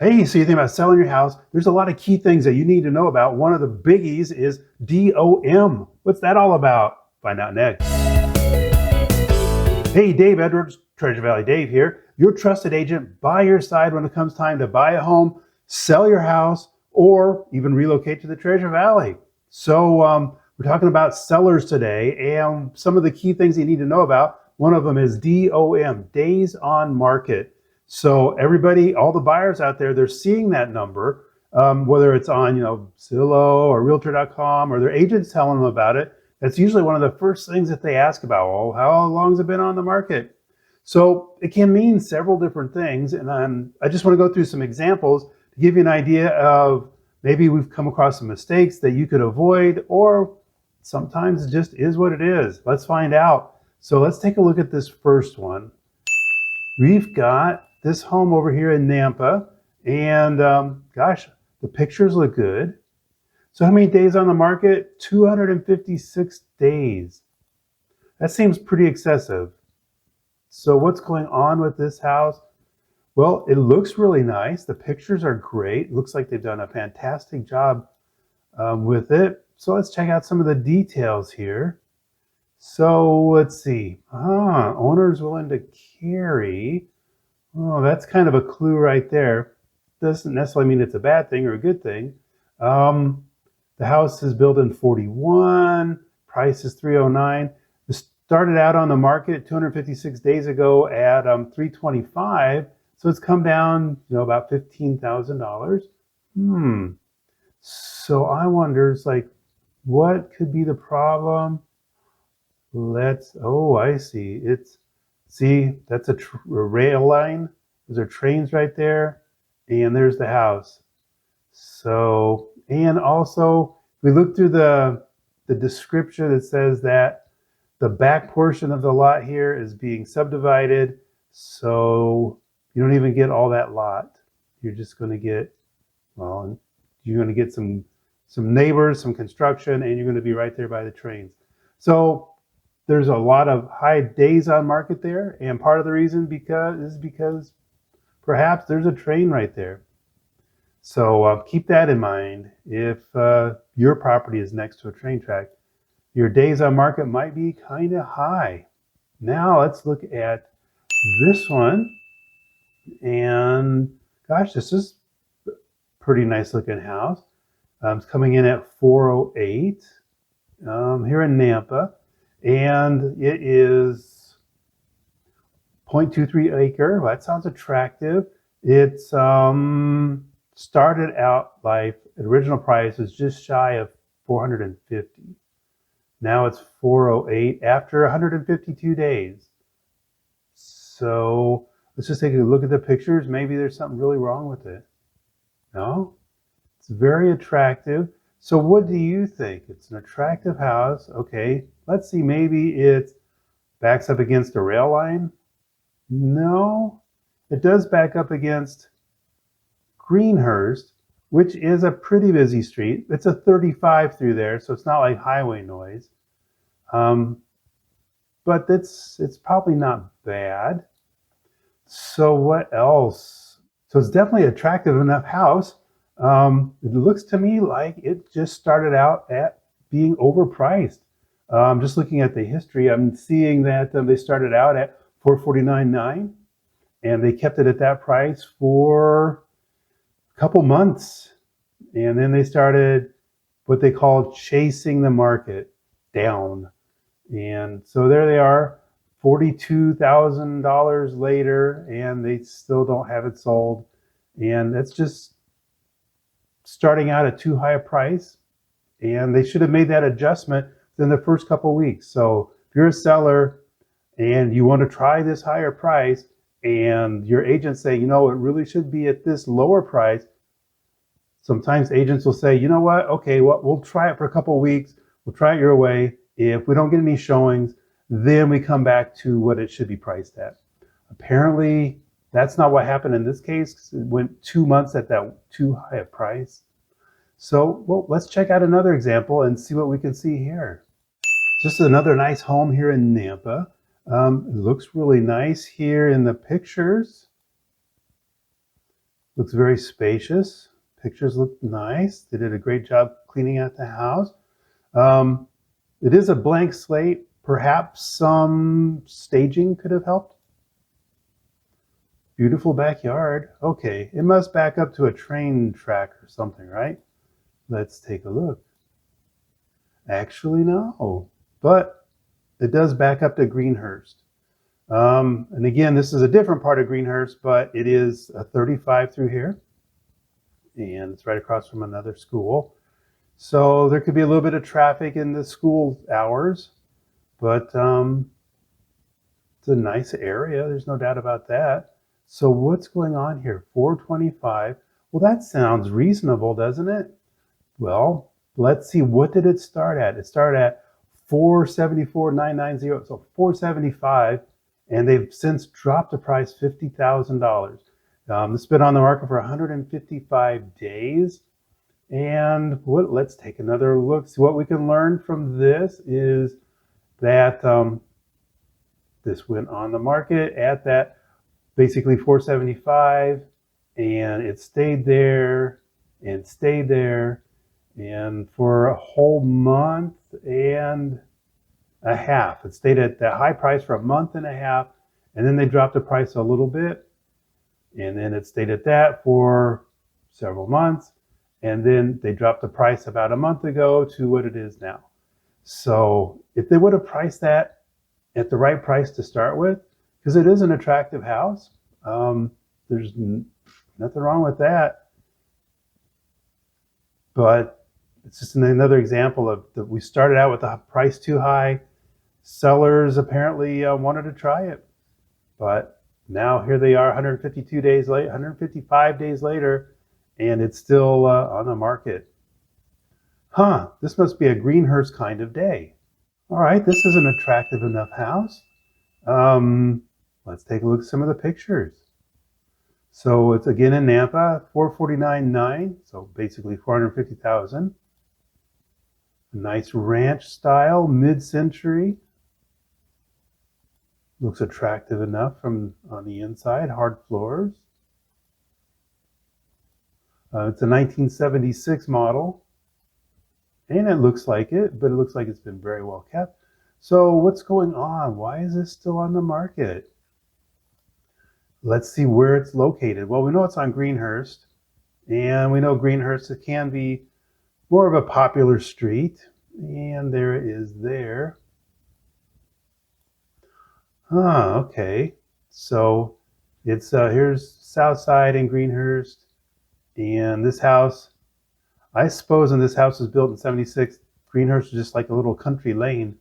Hey, so you think about selling your house, there's a lot of key things that you need to know about. One of the biggies is DOM. What's that all about? Find out next. Hey, Dave Edwards, Treasure Valley Dave here, your trusted agent by your side when it comes time to buy a home, sell your house, or even relocate to the Treasure Valley. So we're talking about sellers today, and some of the key things you need to know about. One of them is DOM, days on market. So everybody, all the buyers out there, they're seeing that number, whether it's on Zillow or Realtor.com, or their agents telling them about it. That's usually one of the first things that they ask about. Well, how long has it been on the market? So it can mean several different things, and I just want to go through some examples to give you an idea of maybe we've come across some mistakes that you could avoid, or sometimes it just is what it is. Let's find out. So let's take a look at this first one. We've got this home over here in Nampa, and gosh, the pictures look good. So how many days on the market? 256 days. That seems pretty excessive. So what's going on with this house? Well, it looks really nice. The pictures are great. Looks like they've done a fantastic job with it. So let's check out some of the details here. So let's see. Owner's willing to carry. Oh, that's kind of a clue right there. Doesn't necessarily mean it's a bad thing or a good thing. The house is built in 41. Price is 309. It started out on the market 256 days ago at 325. So it's come down, about $15,000. So I wonder, it's like, what could be the problem? Oh, I see. See, that's a rail line. Those are trains right there. And there's the house. So, and also, we look through the description. It says that the back portion of the lot here is being subdivided. So you don't even get all that lot. You're just going to get, well, you're going to get some neighbors, some construction, and you're going to be right there by the trains. So there's a lot of high days on market there, and part of the reason is because perhaps there's a train right there. So keep that in mind. If your property is next to a train track, your days on market might be kind of high. Now let's look at this one, and gosh, this is a pretty nice looking house. It's coming in at 408 here in Nampa. And it is 0.23 acre. Well, that sounds attractive. It's started out life, original price is just shy of 450. Now it's 408 after 152 days. So let's just take a look at the pictures. Maybe there's something really wrong with it. No? It's very attractive. So what do you think? It's an attractive house. Okay, let's see, maybe it backs up against a rail line. No, it does back up against Greenhurst, which is a pretty busy street. It's a 35 through there, so it's not like highway noise. But it's probably not bad. So what else? So it's definitely an attractive enough house. It looks to me like it just started out at being overpriced. Just looking at the history, I'm seeing that they started out at $449,900, and they kept it at that price for a couple months. And then they started what they call chasing the market down. And so there they are, $42,000 later, and they still don't have it sold. And that's just starting out at too high a price, and they should have made that adjustment in the first couple of weeks. So if you're a seller and you want to try this higher price, and your agents say, it really should be at this lower price, sometimes agents will say, what, okay, well, we'll try it for a couple of weeks. We'll try it your way. If we don't get any showings, then we come back to what it should be priced at. Apparently, that's not what happened in this case. It went 2 months at that too high a price. So, well, let's check out another example and see what we can see here. Just another nice home here in Nampa. It looks really nice here in the pictures. Looks very spacious. Pictures look nice. They did a great job cleaning out the house. Um, it is a blank slate. Perhaps some staging could have helped. Beautiful backyard. Okay, it must back up to a train track or something, right? Let's take a look. Actually, no, but it does back up to Greenhurst. And again, this is a different part of Greenhurst, but it is a 35 through here, and it's right across from another school. So there could be a little bit of traffic in the school hours, but it's a nice area. There's no doubt about that. So what's going on here? 425. Well, that sounds reasonable, doesn't it? Well, let's see. What did it start at? It started at 474,990, so 475. And they've since dropped the price $50,000. It's been on the market for 155 days. And let's take another look. See, what we can learn from this is that this went on the market at that basically 475, and it stayed there and stayed there, and for a whole month and a half. It stayed at that high price for a month and a half, and then they dropped the price a little bit, and then it stayed at that for several months, and then they dropped the price about a month ago to what it is now. So if they would have priced that at the right price to start with, because it is an attractive house, there's nothing wrong with that, but it's just another example of that we started out with the price too high. Sellers apparently wanted to try it, but now here they are 152 days late, 155 days later, and it's still on the market. This must be a Greenhurst kind of day. All right, this is an attractive enough house. Let's take a look at some of the pictures. So it's again in Nampa, 449.9, so basically 450,000. Nice ranch style, mid-century. Looks attractive enough from on the inside, hard floors. It's a 1976 model, and it looks like it, but it looks like it's been very well kept. So what's going on? Why is this still on the market? Let's see where it's located. Well, we know it's on Greenhurst, and we know Greenhurst can be more of a popular street, and there it is there. Okay. So it's here's South Side in Greenhurst, and this house, I suppose, when this house was built in '76, Greenhurst was just like a little country lane.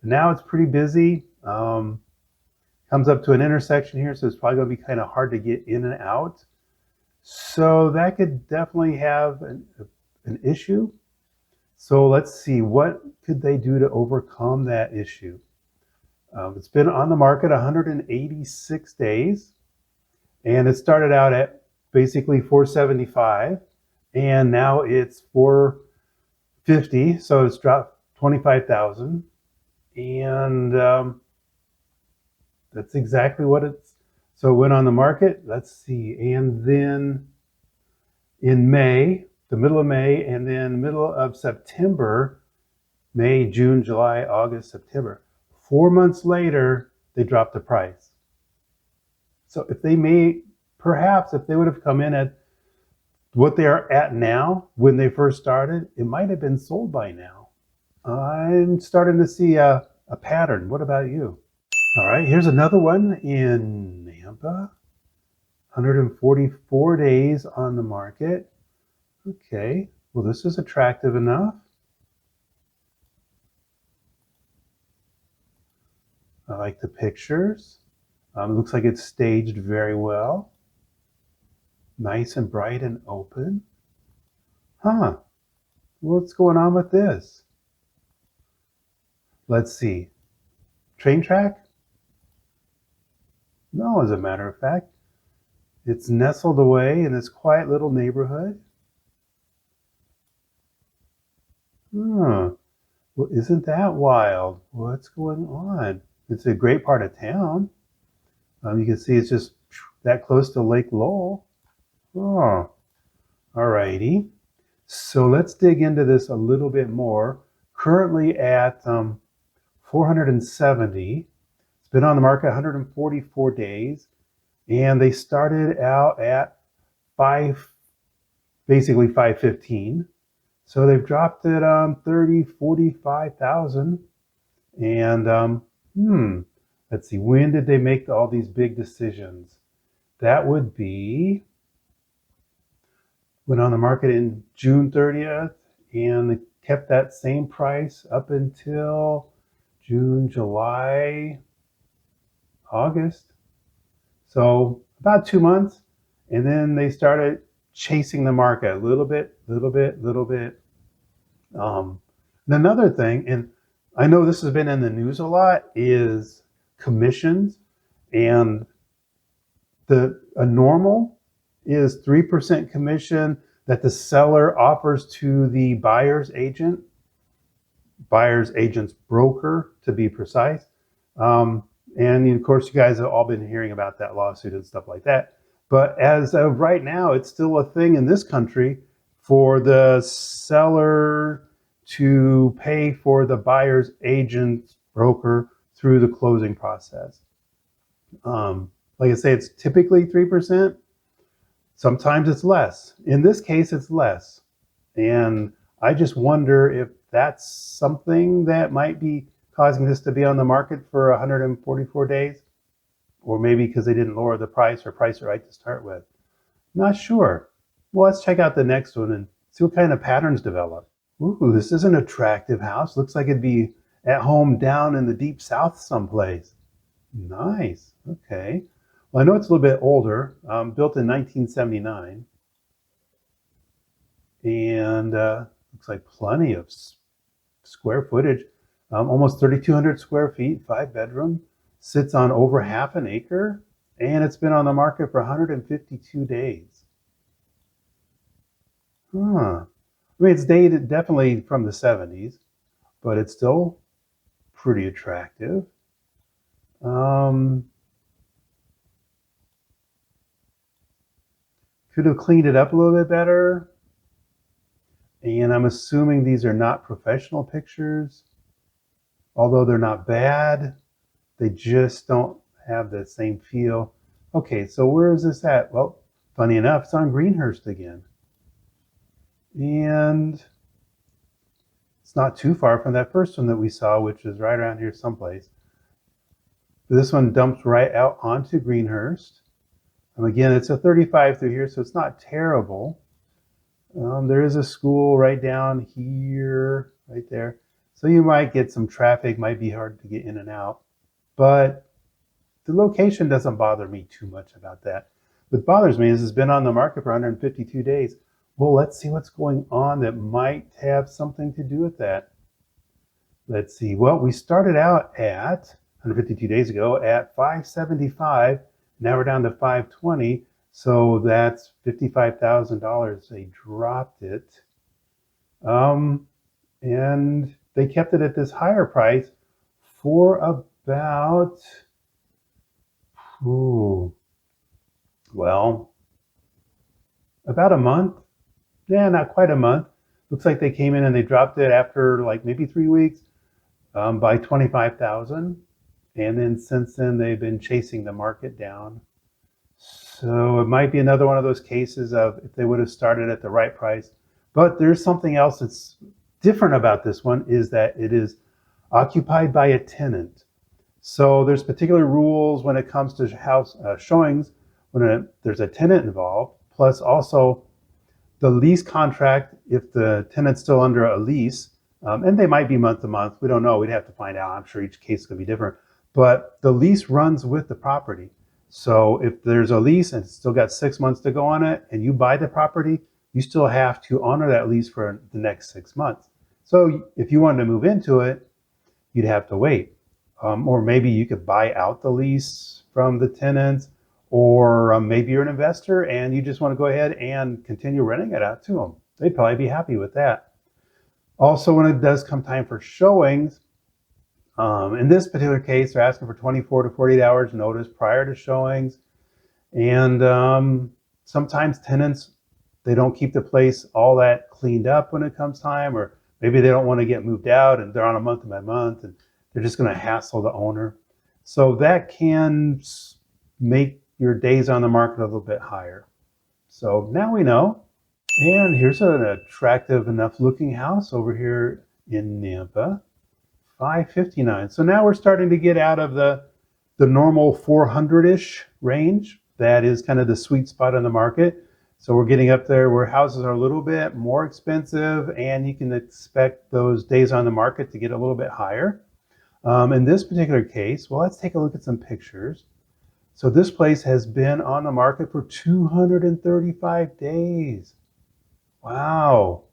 But now it's pretty busy. Comes up to an intersection here, so it's probably going to be kind of hard to get in and out. So that could definitely have an issue. So let's see, what could they do to overcome that issue? It's been on the market 186 days, and it started out at basically 475, and now it's 450, so it's dropped 25,000, and that's exactly what it's. So it went on the market. Let's see, and then in May, the middle of May, and then middle of September, May, June, July, August, September. 4 months later, they dropped the price. So if they perhaps if they would have come in at what they are at now when they first started, it might have been sold by now. I'm starting to see a pattern. What about you? All right, here's another one in Nampa. 144 days on the market. Okay, well, this is attractive enough. I like the pictures. It looks like it's staged very well. Nice and bright and open. What's going on with this? Let's see. Train track? No, as a matter of fact. It's nestled away in this quiet little neighborhood. Well, isn't that wild? What's going on? It's a great part of town. You can see it's just that close to Lake Lowell. Oh, all righty. So let's dig into this a little bit more. Currently at 470. It's been on the market 144 days, and they started out at five, basically 515. So they've dropped it 30, 45,000. And let's see, when did they make all these big decisions? That would be went on the market in June 30th, and they kept that same price up until June, July, August. So about 2 months. And then they started chasing the market a little bit, little bit, little bit. And another thing, and I know this has been in the news a lot, is commissions. And a normal is 3% commission that the seller offers to the buyer's agent's broker to be precise. And of course, you guys have all been hearing about that lawsuit and stuff like that. But as of right now, it's still a thing in this country for the seller to pay for the buyer's agent's broker through the closing process. Like I say, it's typically 3%. Sometimes it's less. In this case, it's less. And I just wonder if that's something that might be causing this to be on the market for 144 days, or maybe because they didn't lower the price or price it right to start with. Not sure. Well, let's check out the next one and see what kind of patterns develop. Ooh, this is an attractive house. Looks like it'd be at home down in the deep south someplace. Nice. Okay. Well, I know it's a little bit older, built in 1979, and looks like plenty of square footage, almost 3,200 square feet, 5 bedroom, sits on over half an acre, and it's been on the market for 152 days. Huh. I mean, it's dated definitely from the 70s, but it's still pretty attractive. Could have cleaned it up a little bit better. And I'm assuming these are not professional pictures, although they're not bad. They just don't have the same feel. Okay, so where is this at? Well, funny enough, it's on Greenhurst again. And it's not too far from that first one that we saw, which is right around here someplace. This one dumps right out onto Greenhurst. Again, it's a 35 through here, so it's not terrible. There is a school right down here, right there. So you might get some traffic, might be hard to get in and out. But the location doesn't bother me too much about that. What bothers me is it's been on the market for 152 days. Well, let's see what's going on that might have something to do with that. Let's see. Well, we started out at 152 days ago at 575. Now we're down to 520. So that's $55,000. They dropped it. And they kept it at this higher price for about, about a month. Yeah, not quite a month. Looks like they came in and they dropped it after like maybe 3 weeks by 25,000. And then since then, they've been chasing the market down. So it might be another one of those cases of if they would have started at the right price. But there's something else that's different about this one is that it is occupied by a tenant. So there's particular rules when it comes to house showings when there's a tenant involved, plus also the lease contract, if the tenant's still under a lease, and they might be month to month, we don't know, we'd have to find out. I'm sure each case could be different, but the lease runs with the property. So if there's a lease and it's still got 6 months to go on it and you buy the property, you still have to honor that lease for the next 6 months. So if you wanted to move into it, you'd have to wait. Or maybe you could buy out the lease from the tenants, or maybe you're an investor and you just want to go ahead and continue renting it out to them. They'd probably be happy with that. Also, when it does come time for showings, in this particular case, they're asking for 24 to 48 hours notice prior to showings. And Sometimes tenants, they don't keep the place all that cleaned up when it comes time, or maybe they don't want to get moved out and they're on a month by month and they're just going to hassle the owner. So that can make your days on the market a little bit higher. So now we know. And here's an attractive enough looking house over here in Nampa, 559. So now we're starting to get out of the normal 400-ish range. That is kind of the sweet spot on the market. So we're getting up there where houses are a little bit more expensive, and you can expect those days on the market to get a little bit higher. In this particular case, well, let's take a look at some pictures. So this place has been on the market for 235 days. Wow.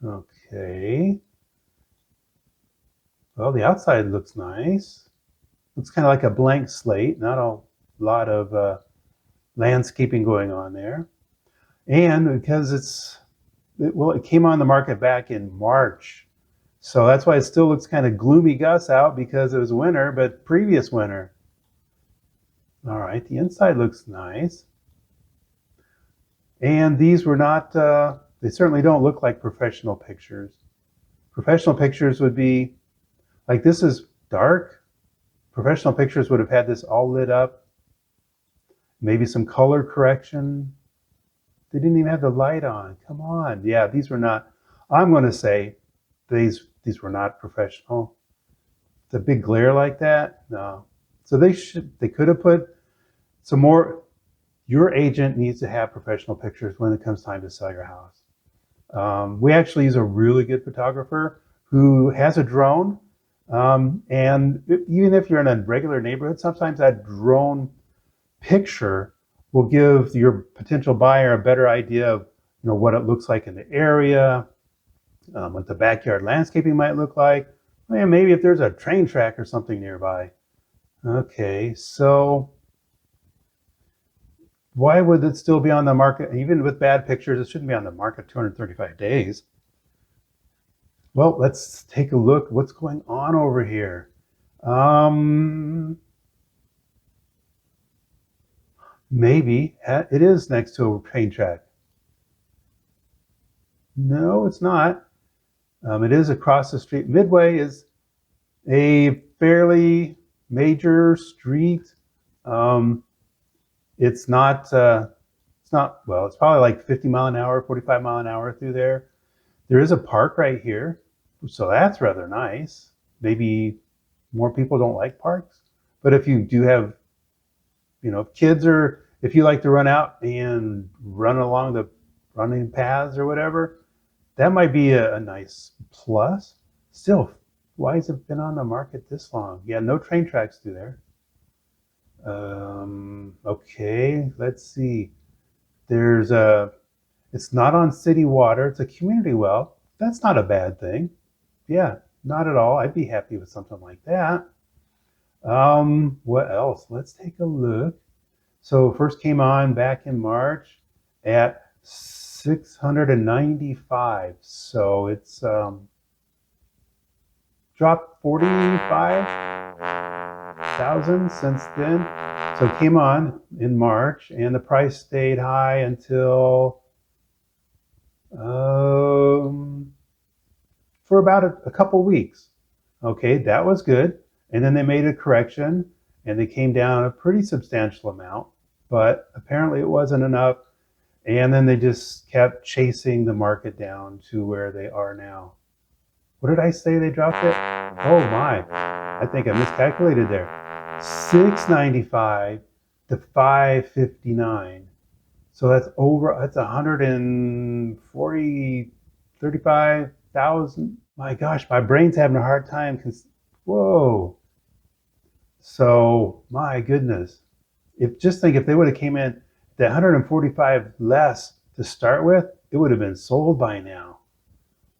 Okay. Well, the outside looks nice. Looks kind of like a blank slate, not a lot of landscaping going on there. And because it came on the market back in March. So that's why it still looks kind of gloomy Gus out, because it was winter, but previous winter. All right, the inside looks nice. And these were not, they certainly don't look like professional pictures. Professional pictures would be, like, this is dark. Professional pictures would have had this all lit up. Maybe some color correction. They didn't even have the light on. Come on. Yeah, these were not, I'm going to say these were not professional. The big glare like that, no. So they could have put some more. Your agent needs to have professional pictures when it comes time to sell your house. We actually use a really good photographer who has a drone. And even if you're in a regular neighborhood, sometimes that drone picture will give your potential buyer a better idea of, what it looks like in the area, what the backyard landscaping might look like. And maybe if there's a train track or something nearby. Okay, so why would it still be on the market? Even with bad pictures, it shouldn't be on the market 235 days. Well, let's take a look what's going on over here. Maybe it is next to a train track. No, it's not. It is across the street. Midway is a fairly major street. It's not, well, it's probably like 50 mile an hour, 45 mile an hour through there. There is a park right here, so that's rather nice. Maybe more people don't like parks, but if you do have, kids, or if you like to run out and run along the running paths or whatever, that might be a nice plus. Still, why has it been on the market this long? Yeah, no train tracks through there. Okay, let's see. It's not on city water. It's a community well. That's not a bad thing. Yeah, not at all. I'd be happy with something like that. What else? Let's take a look. So first came on back in March at 695. So it's dropped 45,000 since then. So it came on in March, and the price stayed high until for about a couple weeks. Okay, that was good. And then they made a correction, and they came down a pretty substantial amount, but apparently it wasn't enough. And then they just kept chasing the market down to where they are now. What did I say they dropped it? Oh my, I think I miscalculated there. 695 to 559. So that's 35,000. My gosh, my brain's having a hard time. Whoa. So my goodness, just think if they would have came in at 145 less to start with, it would have been sold by now.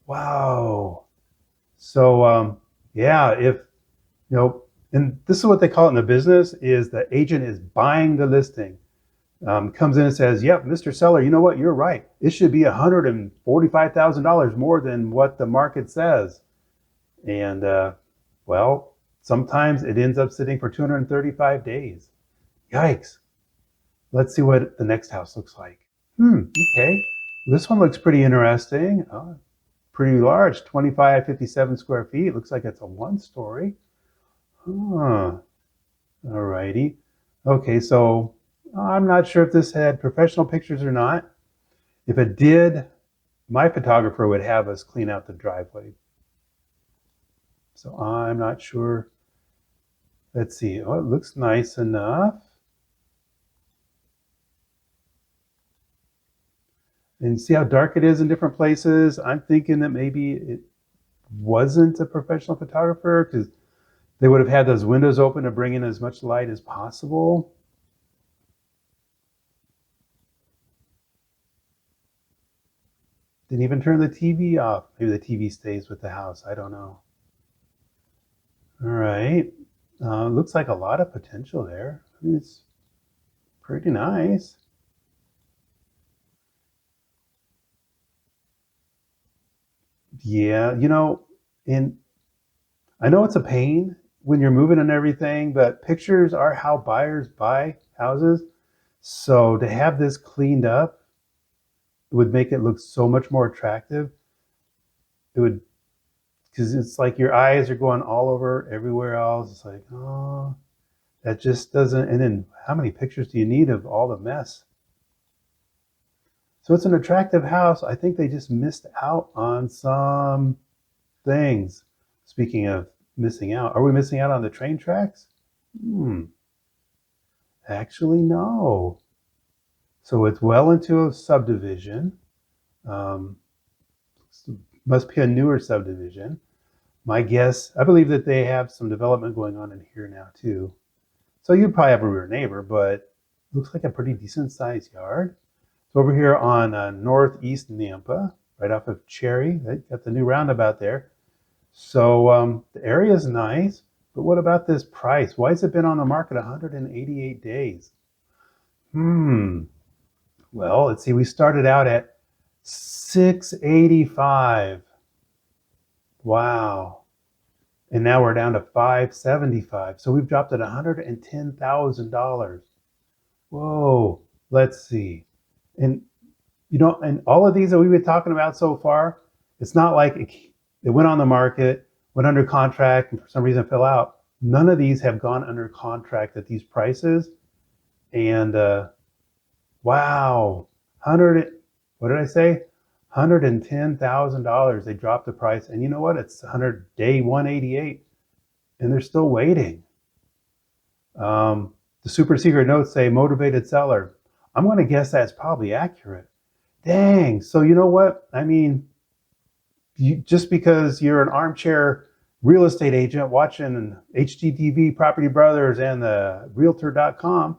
Wow. So yeah, and this is what they call it in the business, is the agent is buying the listing. Comes in and says, yep, Mr. Seller, you know what, you're right. It should be $145,000 more than what the market says. And well, sometimes it ends up sitting for 235 days. Yikes. Let's see what the next house looks like. Okay. This one looks pretty interesting. Pretty large, 2557 square feet. Looks like it's a one-story. Huh. Alrighty. Okay, so I'm not sure if this had professional pictures or not. If it did, my photographer would have us clean out the driveway. So I'm not sure. Let's see. Oh, it looks nice enough. And see how dark it is in different places? I'm thinking that maybe it wasn't a professional photographer because they would have had those windows open to bring in as much light as possible. Didn't even turn the TV off. Maybe the TV stays with the house. I don't know. All right. Looks like a lot of potential there. I mean, it's pretty nice. Yeah, and I know it's a pain when you're moving and everything, but pictures are how buyers buy houses. So to have this cleaned up, it would make it look so much more attractive. It would, because it's like your eyes are going all over everywhere else. It's like, oh, that just doesn't. And then how many pictures do you need of all the mess? So it's an attractive house. I think they just missed out on some things. Speaking of missing out, are we missing out on the train tracks? Actually, no. So it's well into a subdivision. Um, must be a newer subdivision. My guess, I believe that they have some development going on in here now too. So you'd probably have a rear neighbor, but looks like a pretty decent sized yard. So over here on northeast Nampa, right off of Cherry, they got the new roundabout there. So the area is nice, but what about this price? Why has it been on the market 188 days? Well, let's see. We started out at 685. Wow. And now we're down to 575. So we've dropped at $110,000. Whoa. Let's see. And and all of these that we've been talking about so far, it's not like it went on the market, went under contract, and for some reason fell out. None of these have gone under contract at these prices. And wow, what did I say? $110,000. They dropped the price. And you know what? It's day 188, and they're still waiting. The super secret notes say motivated seller. I'm going to guess that's probably accurate. Dang. So you know what? I mean, just because you're an armchair real estate agent watching HGTV, Property Brothers, and the Realtor.com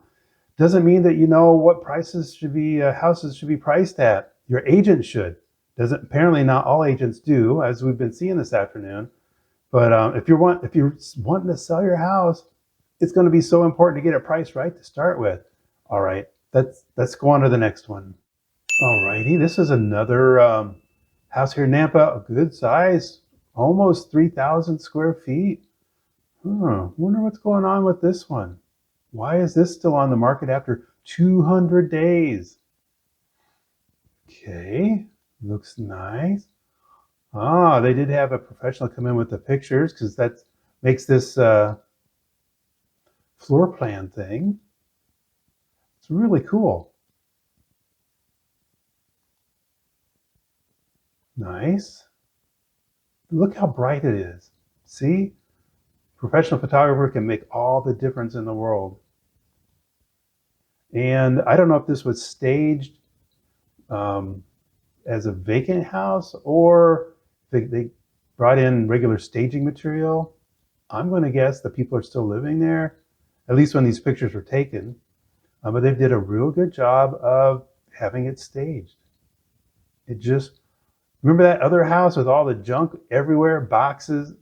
doesn't mean that you know what prices should be houses should be priced at. Your agent should. Doesn't apparently not all agents do, as we've been seeing this afternoon. But if you're wanting to sell your house, it's going to be so important to get it priced right to start with. All right, let's go on to the next one. All righty, this is another house here in Nampa, a good size, almost 3,000 square feet. Wonder what's going on with this one. Why is this still on the market after 200 days? Okay, looks nice. They did have a professional come in with the pictures because that makes this floor plan thing. It's really cool. Nice. Look how bright it is. See? Professional photographer can make all the difference in the world. And I don't know if this was staged as a vacant house or they brought in regular staging material. I'm going to guess the people are still living there, at least when these pictures were taken. But they did a real good job of having it staged. Remember that other house with all the junk everywhere, boxes?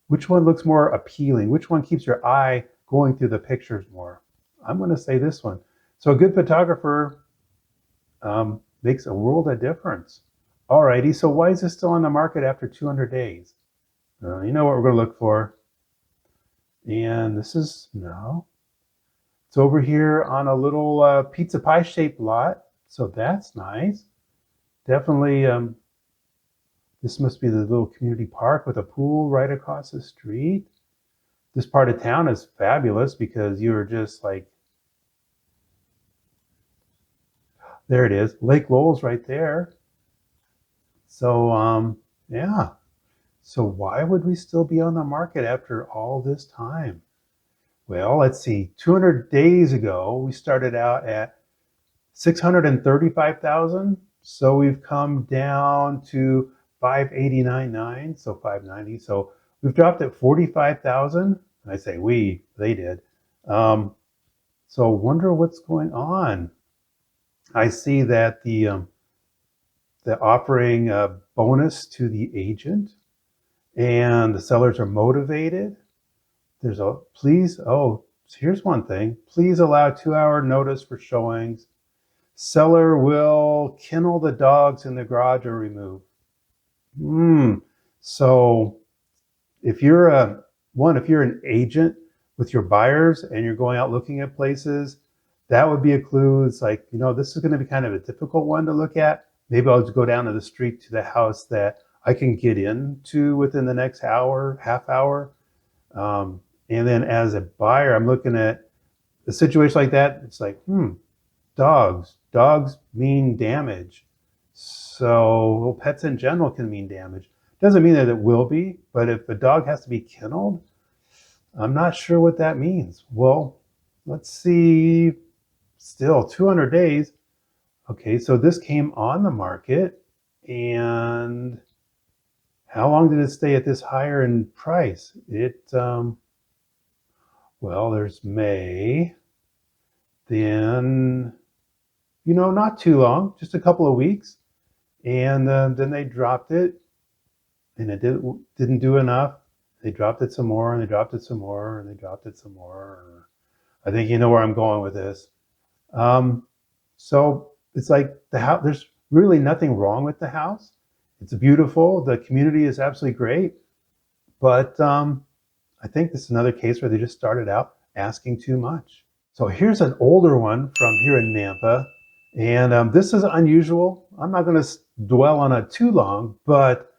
Which one looks more appealing? Which one keeps your eye going through the pictures more? I'm going to say this one. So a good photographer makes a world of difference. Alrighty, so why is this still on the market after 200 days? You know what we're going to look for. And this is, no. It's over here on a little pizza pie shaped lot. So that's nice. Definitely, this must be the little community park with a pool right across the street. This part of town is fabulous because you're just like, there it is. Lake Lowell's right there. So, yeah. So why would we still be on the market after all this time? Well, let's see. 200 days ago, we started out at 635,000. So we've come down to 589.9, so 590. So we've dropped at 45,000. I say we, they did. So wonder what's going on. I see that the offering a bonus to the agent, and the sellers are motivated. There's a please. Oh, here's one thing. Please allow 2-hour notice for showings. Seller will kennel the dogs in the garage or remove. So if you're if you're an agent with your buyers and you're going out looking at places, that would be a clue. It's like, this is going to be kind of a difficult one to look at. Maybe I'll just go down to the street to the house that I can get into within the next hour, half hour. And then as a buyer, I'm looking at a situation like that. It's like, dogs mean damage. So, well, pets in general can mean damage. Doesn't mean that it will be, but if a dog has to be kenneled, I'm not sure what that means. Well, let's see. Still 200 days. Okay, so this came on the market, and how long did it stay at this higher in price? Well, there's May, then, not too long, just a couple of weeks, and then they dropped it, and it didn't do enough. They dropped it some more, and they dropped it some more, and they dropped it some more. I think you know where I'm going with this. So it's like the house, there's really nothing wrong with the house. It's beautiful. The community is absolutely great. But I think this is another case where they just started out asking too much. So here's an older one from here in Nampa. And this is unusual. I'm not going to dwell on it too long, but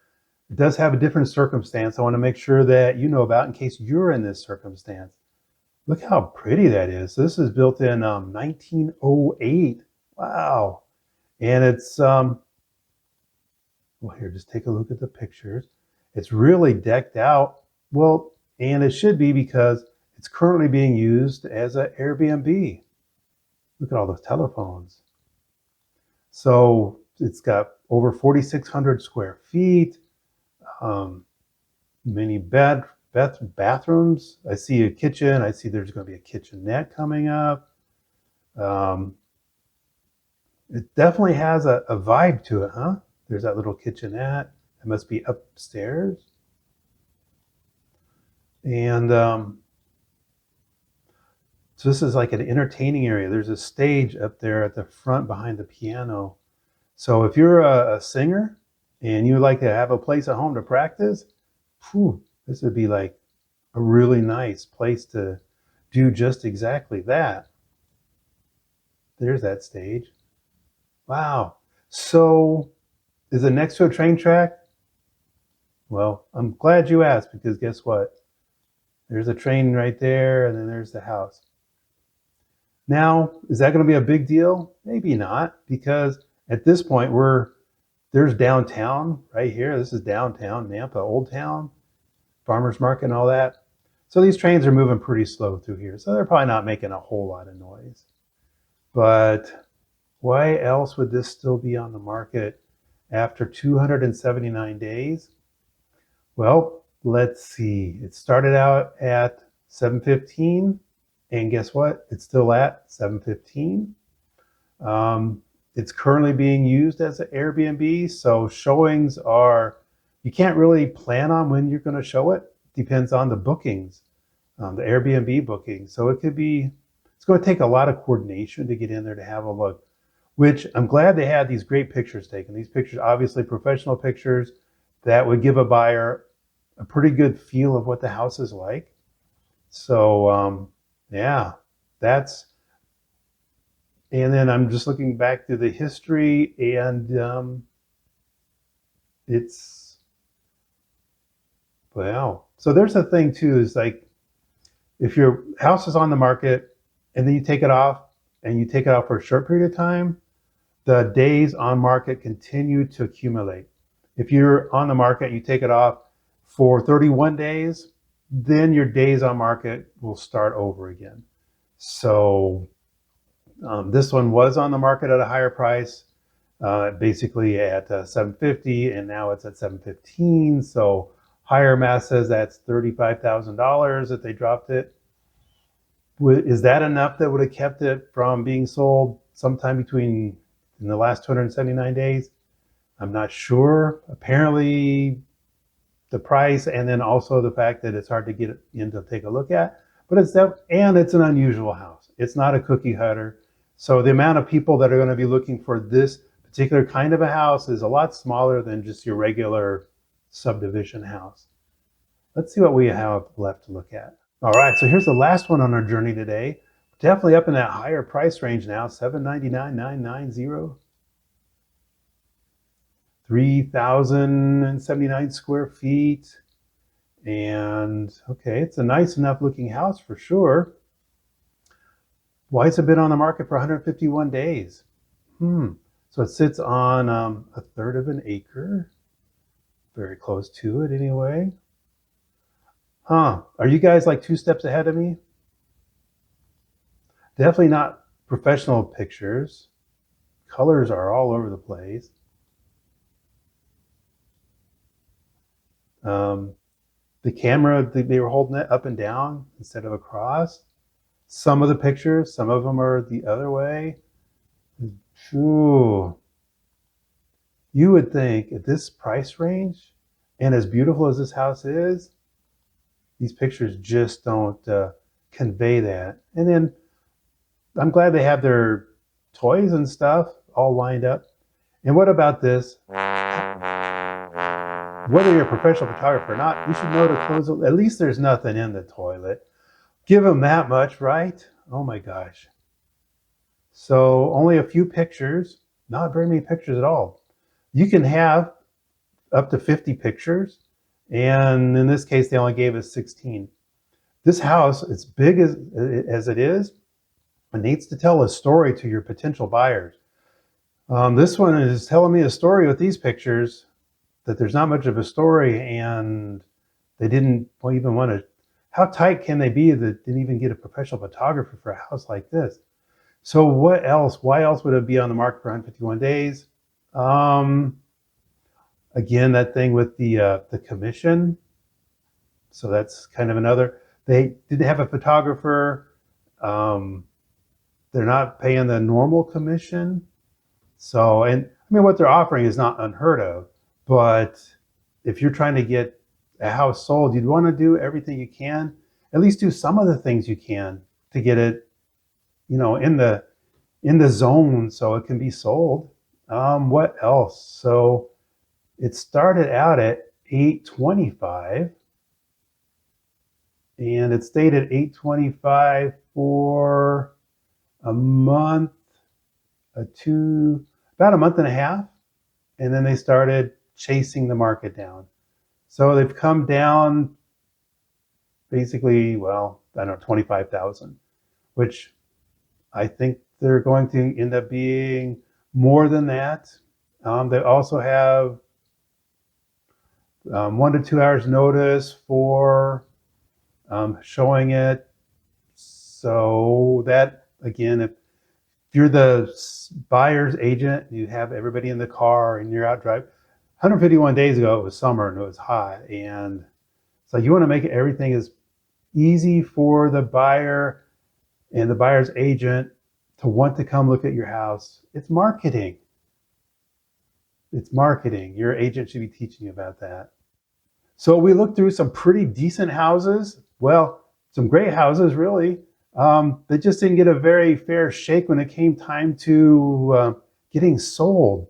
it does have a different circumstance I want to make sure that you know about in case you're in this circumstance. Look how pretty that is. This is built in 1908. Wow. And it's, well, here, just take a look at the pictures. It's really decked out. Well, and it should be because it's currently being used as an Airbnb. Look at all those telephones. So it's got over 4,600 square feet, many bathrooms. I see a kitchen. I see there's going to be a kitchenette coming up. It definitely has a vibe to it, huh? There's that little kitchenette. It must be upstairs. And so this is like an entertaining area. There's a stage up there at the front behind the piano. So if you're a singer and you would like to have a place at home to practice, this would be like a really nice place to do just exactly that. There's that stage. Wow. So is it next to a train track? Well, I'm glad you asked, because guess what? There's a train right there, and then there's the house. Now, is that going to be a big deal? Maybe not, because at this point there's downtown right here. This is downtown Nampa, Old Town, Farmers Market and all that. So these trains are moving pretty slow through here. So they're probably not making a whole lot of noise. But why else would this still be on the market after 279 days? Well, let's see. It started out at 715, and guess what? It's still at 715. It's currently being used as an Airbnb, so showings you can't really plan on when you're going to show it. Depends on the bookings, the Airbnb bookings. So it's going to take a lot of coordination to get in there to have a look, which I'm glad they had these great pictures taken. These pictures, obviously professional pictures that would give a buyer a pretty good feel of what the house is like. So, yeah, And then I'm just looking back through the history, and it's, well, so there's a thing too, is like, if your house is on the market and then you take it off and you take it off for a short period of time, the days on market continue to accumulate. If you're on the market, you take it off for 31 days, then your days on market will start over again. So this one was on the market at a higher price, basically at 750, and now it's at 715. So higher math says that's $35,000 that they dropped it. Is that enough that would have kept it from being sold sometime in the last 279 days? I'm not sure. Apparently the price, and then also the fact that it's hard to get in to take a look at, but it's an unusual house. It's not a cookie cutter. So the amount of people that are going to be looking for this particular kind of a house is a lot smaller than just your regular subdivision house. Let's see what we have left to look at. All right, so here's the last one on our journey today. Definitely up in that higher price range now, $799,990. 3,079 square feet. And okay, it's a nice enough looking house for sure. Why has it been on the market for 151 days? So it sits on a third of an acre. Very close to it anyway. Are you guys like 2 steps ahead of me? Definitely not professional pictures. Colors are all over the place. The camera, they were holding it up and down instead of across. Some of the pictures, some of them are the other way. Ooh. You would think at this price range, and as beautiful as this house is, these pictures just don't convey that. And then I'm glad they have their toys and stuff all lined up. And what about this? Whether you're a professional photographer or not, you should know to close it. At least there's nothing in the toilet. Give them that much, right? Oh my gosh. So only a few pictures, not very many pictures at all. You can have up to 50 pictures, and in this case, they only gave us 16. This house, as big as it is, it needs to tell a story to your potential buyers. This one is telling me a story with these pictures, that there's not much of a story, and they didn't even want to. How tight can they be that didn't even get a professional photographer for a house like this? So what else? Why else would it be on the market for 151 days? Again, that thing with the commission. So that's kind of another. They didn't have a photographer. They're not paying the normal commission. So, and I mean, what they're offering is not unheard of. But if you're trying to get a house sold, you'd want to do everything you can, at least do some of the things you can to get it, in the zone so it can be sold. What else? So it started out at $825, and it stayed at $825 for a month, about a month and a half, and then they started chasing the market down. So they've come down basically, well, I don't know, 25,000, which I think they're going to end up being more than that. They also have 1 to 2 hours notice for showing it. So that, again, if you're the buyer's agent, you have everybody in the car and you're out driving. 151 days ago, it was summer and it was hot. And so you want to make everything as easy for the buyer and the buyer's agent to want to come look at your house. It's marketing. It's marketing. Your agent should be teaching you about that. So we looked through some pretty decent houses. Well, some great houses, really. They just didn't get a very fair shake when it came time to getting sold.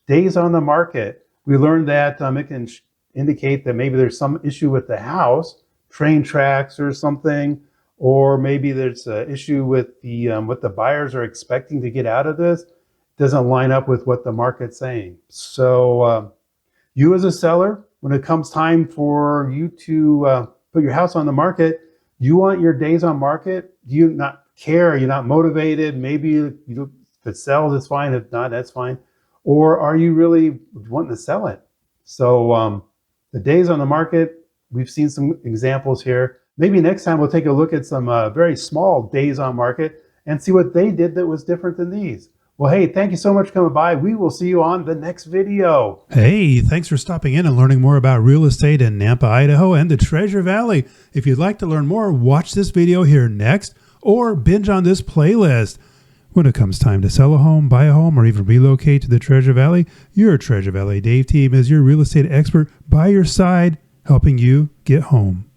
Days on the market. We learned that it can indicate that maybe there's some issue with the house, train tracks or something, or maybe there's an issue with the what the buyers are expecting to get out of this doesn't line up with what the market's saying. So you as a seller, when it comes time for you to put your house on the market, you want your days on market. Do you not care? You're not motivated. Maybe if it sells, it's fine. If not, that's fine. Or are you really wanting to sell it? So the days on the market, we've seen some examples here. Maybe next time we'll take a look at some very small days on market and see what they did that was different than these. Well, hey, thank you so much for coming by. We will see you on the next video. Hey, thanks for stopping in and learning more about real estate in Nampa, Idaho and the Treasure Valley. If you'd like to learn more, watch this video here next or binge on this playlist. When it comes time to sell a home, buy a home, or even relocate to the Treasure Valley, your Treasure Valley Dave team is your real estate expert by your side, helping you get home.